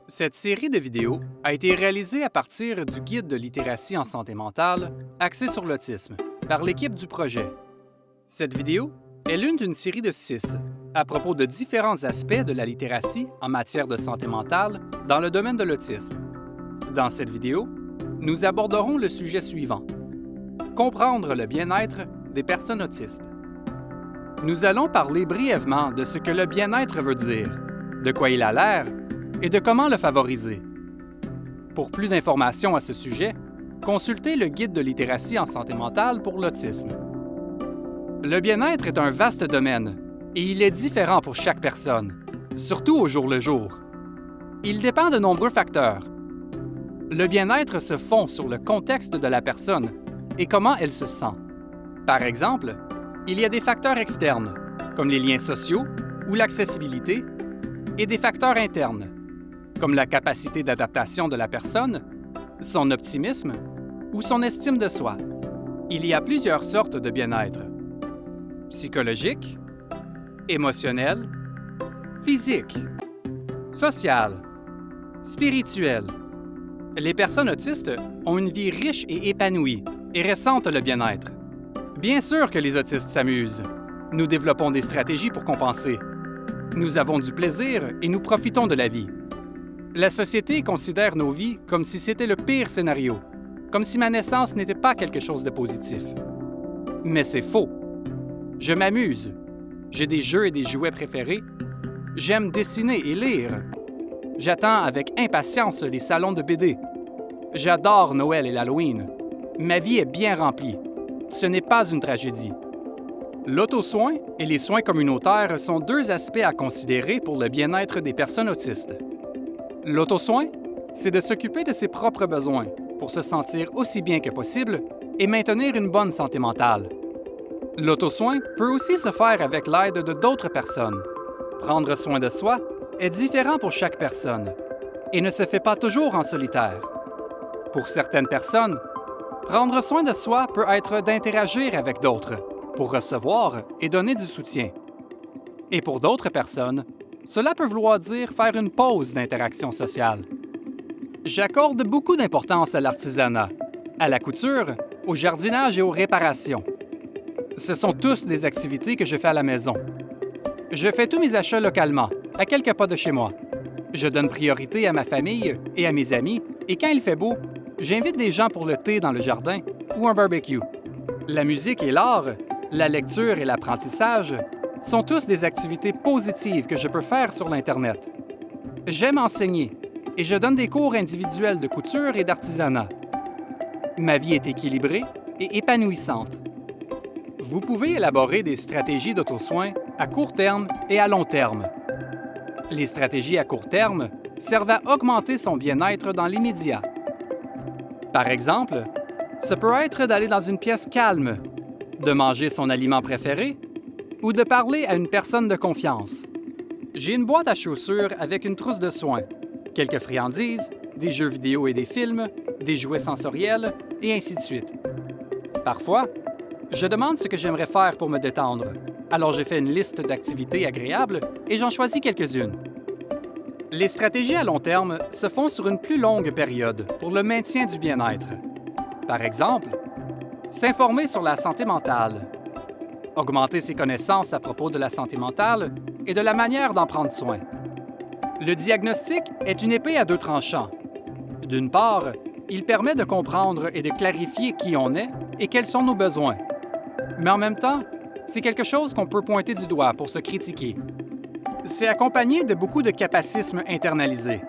Cette série de vidéos a été réalisée à partir du guide de littératie en santé mentale axé sur l'autisme par l'équipe du projet. Cette vidéo est l'une d'une série de 6 à propos de différents aspects de la littératie en matière de santé mentale dans le domaine de l'autisme. Dans cette vidéo, nous aborderons le sujet suivant: comprendre le bien-être des personnes autistes. Nous allons parler brièvement de ce que le bien-être veut dire, de quoi il a l'air et de comment le favoriser. Pour plus d'informations à ce sujet, consultez le guide de littératie en santé mentale pour l'autisme. Le bien-être est un vaste domaine et il est différent pour chaque personne, surtout au jour le jour. Il dépend de nombreux facteurs. Le bien-être se fonde sur le contexte de la personne et comment elle se sent. Par exemple, il y a des facteurs externes, comme les liens sociaux ou l'accessibilité, et des facteurs internes, comme la capacité d'adaptation de la personne, son optimisme ou son estime de soi. Il y a plusieurs sortes de bien-être: psychologique, émotionnel, physique, social, spirituel. Les personnes autistes ont une vie riche et épanouie et ressentent le bien-être. Bien sûr que les autistes s'amusent. Nous développons des stratégies pour compenser. Nous avons du plaisir et nous profitons de la vie. La société considère nos vies comme si c'était le pire scénario, comme si ma naissance n'était pas quelque chose de positif. Mais c'est faux. Je m'amuse. J'ai des jeux et des jouets préférés. J'aime dessiner et lire. J'attends avec impatience les salons de BD. J'adore Noël et l'Halloween. Ma vie est bien remplie. Ce n'est pas une tragédie. L'auto-soin et les soins communautaires sont deux aspects à considérer pour le bien-être des personnes autistes. L'auto-soin, c'est de s'occuper de ses propres besoins pour se sentir aussi bien que possible et maintenir une bonne santé mentale. L'auto-soin peut aussi se faire avec l'aide de d'autres personnes. Prendre soin de soi est différent pour chaque personne et ne se fait pas toujours en solitaire. Pour certaines personnes, prendre soin de soi peut être d'interagir avec d'autres pour recevoir et donner du soutien. Et pour d'autres personnes, cela peut vouloir dire faire une pause d'interaction sociale. J'accorde beaucoup d'importance à l'artisanat, à la couture, au jardinage et aux réparations. Ce sont tous des activités que je fais à la maison. Je fais tous mes achats localement, à quelques pas de chez moi. Je donne priorité à ma famille et à mes amis, et quand il fait beau, j'invite des gens pour le thé dans le jardin ou un barbecue. La musique et l'art, la lecture et l'apprentissage sont tous des activités positives que je peux faire sur l'Internet. J'aime enseigner et je donne des cours individuels de couture et d'artisanat. Ma vie est équilibrée et épanouissante. Vous pouvez élaborer des stratégies d'auto-soin à court terme et à long terme. Les stratégies à court terme servent à augmenter son bien-être dans l'immédiat. Par exemple, ce peut être d'aller dans une pièce calme, de manger son aliment préféré ou de parler à une personne de confiance. J'ai une boîte à chaussures avec une trousse de soins, quelques friandises, des jeux vidéo et des films, des jouets sensoriels, et ainsi de suite. Parfois, je demande ce que j'aimerais faire pour me détendre, alors j'ai fait une liste d'activités agréables et j'en choisis quelques-unes. Les stratégies à long terme se font sur une plus longue période pour le maintien du bien-être. Par exemple, s'informer sur la santé mentale, augmenter ses connaissances à propos de la santé mentale et de la manière d'en prendre soin. Le diagnostic est une épée à deux tranchants. D'une part, il permet de comprendre et de clarifier qui on est et quels sont nos besoins. Mais en même temps, c'est quelque chose qu'on peut pointer du doigt pour se critiquer. C'est accompagné de beaucoup de capacisme internalisé.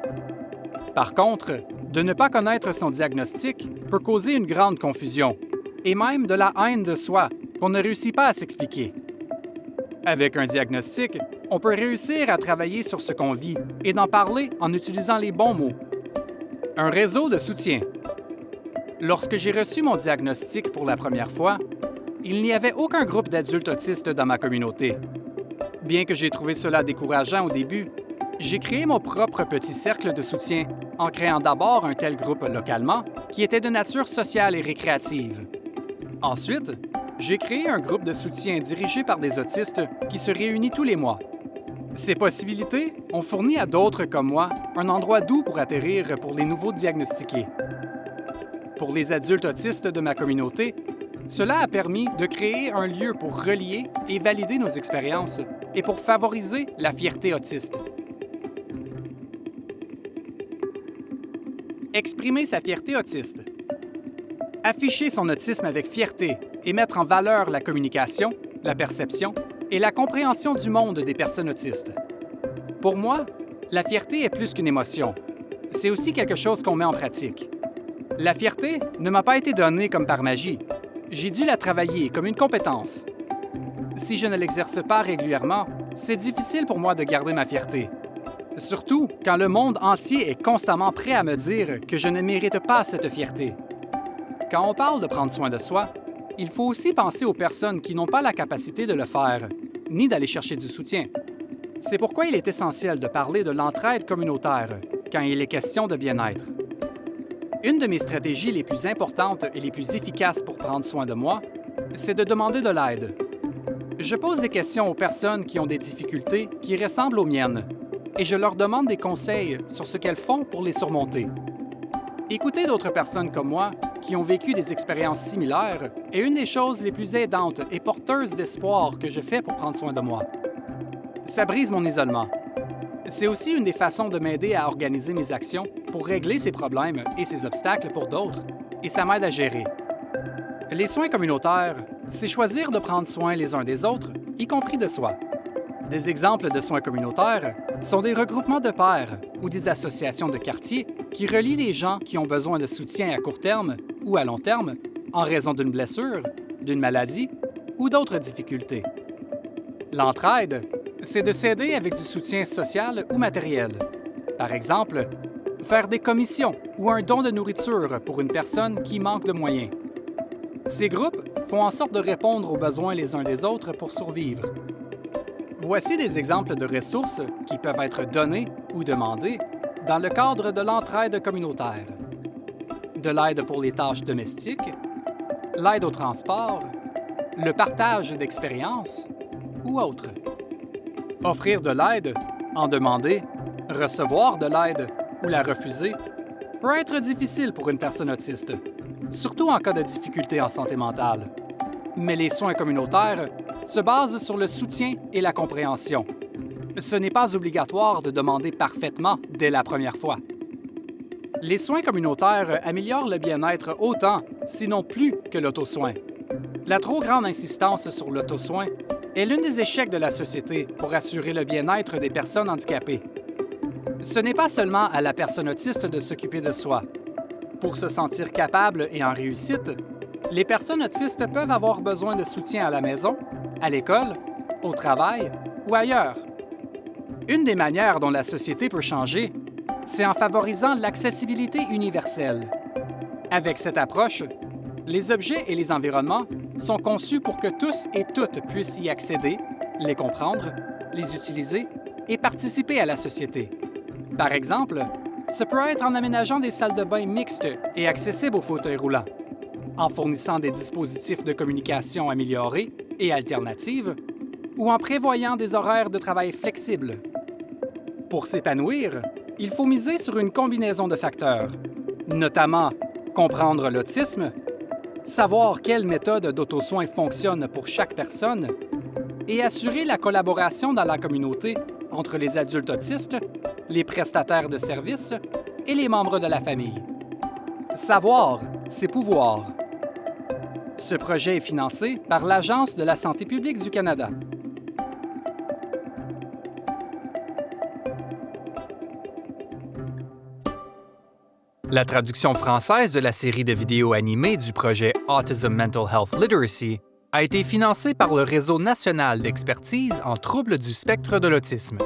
Par contre, de ne pas connaître son diagnostic peut causer une grande confusion et même de la haine de soi qu'on ne réussit pas à s'expliquer. Avec un diagnostic, on peut réussir à travailler sur ce qu'on vit et d'en parler en utilisant les bons mots. Un réseau de soutien. Lorsque j'ai reçu mon diagnostic pour la première fois, il n'y avait aucun groupe d'adultes autistes dans ma communauté. Bien que j'ai trouvé cela décourageant au début, j'ai créé mon propre petit cercle de soutien en créant d'abord un tel groupe localement qui était de nature sociale et récréative. Ensuite, j'ai créé un groupe de soutien dirigé par des autistes qui se réunit tous les mois. Ces possibilités ont fourni à d'autres comme moi un endroit doux pour atterrir pour les nouveaux diagnostiqués. Pour les adultes autistes de ma communauté, cela a permis de créer un lieu pour relier et valider nos expériences et pour favoriser la fierté autiste. Exprimer sa fierté autiste. Afficher son autisme avec fierté et mettre en valeur la communication, la perception et la compréhension du monde des personnes autistes. Pour moi, la fierté est plus qu'une émotion. C'est aussi quelque chose qu'on met en pratique. La fierté ne m'a pas été donnée comme par magie. J'ai dû la travailler comme une compétence. Si je ne l'exerce pas régulièrement, c'est difficile pour moi de garder ma fierté. Surtout quand le monde entier est constamment prêt à me dire que je ne mérite pas cette fierté. Quand on parle de prendre soin de soi, il faut aussi penser aux personnes qui n'ont pas la capacité de le faire, ni d'aller chercher du soutien. C'est pourquoi il est essentiel de parler de l'entraide communautaire quand il est question de bien-être. Une de mes stratégies les plus importantes et les plus efficaces pour prendre soin de moi, c'est de demander de l'aide. Je pose des questions aux personnes qui ont des difficultés qui ressemblent aux miennes, et je leur demande des conseils sur ce qu'elles font pour les surmonter. Écouter d'autres personnes comme moi qui ont vécu des expériences similaires est une des choses les plus aidantes et porteuses d'espoir que je fais pour prendre soin de moi. Ça brise mon isolement. C'est aussi une des façons de m'aider à organiser mes actions pour régler ces problèmes et ces obstacles pour d'autres, et ça m'aide à gérer. Les soins communautaires, c'est choisir de prendre soin les uns des autres, y compris de soi. Des exemples de soins communautaires sont des regroupements de pairs ou des associations de quartier qui relient les gens qui ont besoin de soutien à court terme ou à long terme en raison d'une blessure, d'une maladie ou d'autres difficultés. L'entraide, c'est de s'aider avec du soutien social ou matériel. Par exemple, faire des commissions ou un don de nourriture pour une personne qui manque de moyens. Ces groupes font en sorte de répondre aux besoins les uns des autres pour survivre. Voici des exemples de ressources qui peuvent être données ou demandées dans le cadre de l'entraide communautaire. De l'aide pour les tâches domestiques, l'aide au transport, le partage d'expériences ou autres. Offrir de l'aide, en demander, recevoir de l'aide ou la refuser peut être difficile pour une personne autiste, surtout en cas de difficulté en santé mentale. Mais les soins communautaires se basent sur le soutien et la compréhension. Ce n'est pas obligatoire de demander parfaitement dès la première fois. Les soins communautaires améliorent le bien-être autant, sinon plus, que l'auto-soin. La trop grande insistance sur l'auto-soin est l'un des échecs de la société pour assurer le bien-être des personnes handicapées. Ce n'est pas seulement à la personne autiste de s'occuper de soi. Pour se sentir capable et en réussite, les personnes autistes peuvent avoir besoin de soutien à la maison, à l'école, au travail ou ailleurs. Une des manières dont la société peut changer, c'est en favorisant l'accessibilité universelle. Avec cette approche, les objets et les environnements sont conçus pour que tous et toutes puissent y accéder, les comprendre, les utiliser et participer à la société. Par exemple, ce peut être en aménageant des salles de bain mixtes et accessibles aux fauteuils roulants, en fournissant des dispositifs de communication améliorés et alternatifs, ou en prévoyant des horaires de travail flexibles. Pour s'épanouir, il faut miser sur une combinaison de facteurs, notamment comprendre l'autisme, savoir quelle méthode d'auto-soin fonctionne pour chaque personne et assurer la collaboration dans la communauté entre les adultes autistes, les prestataires de services et les membres de la famille. Savoir, c'est pouvoir. Ce projet est financé par l'Agence de la santé publique du Canada. La traduction française de la série de vidéos animées du projet Autism Mental Health Literacy a été financée par le Réseau national d'expertise en troubles du spectre de l'autisme.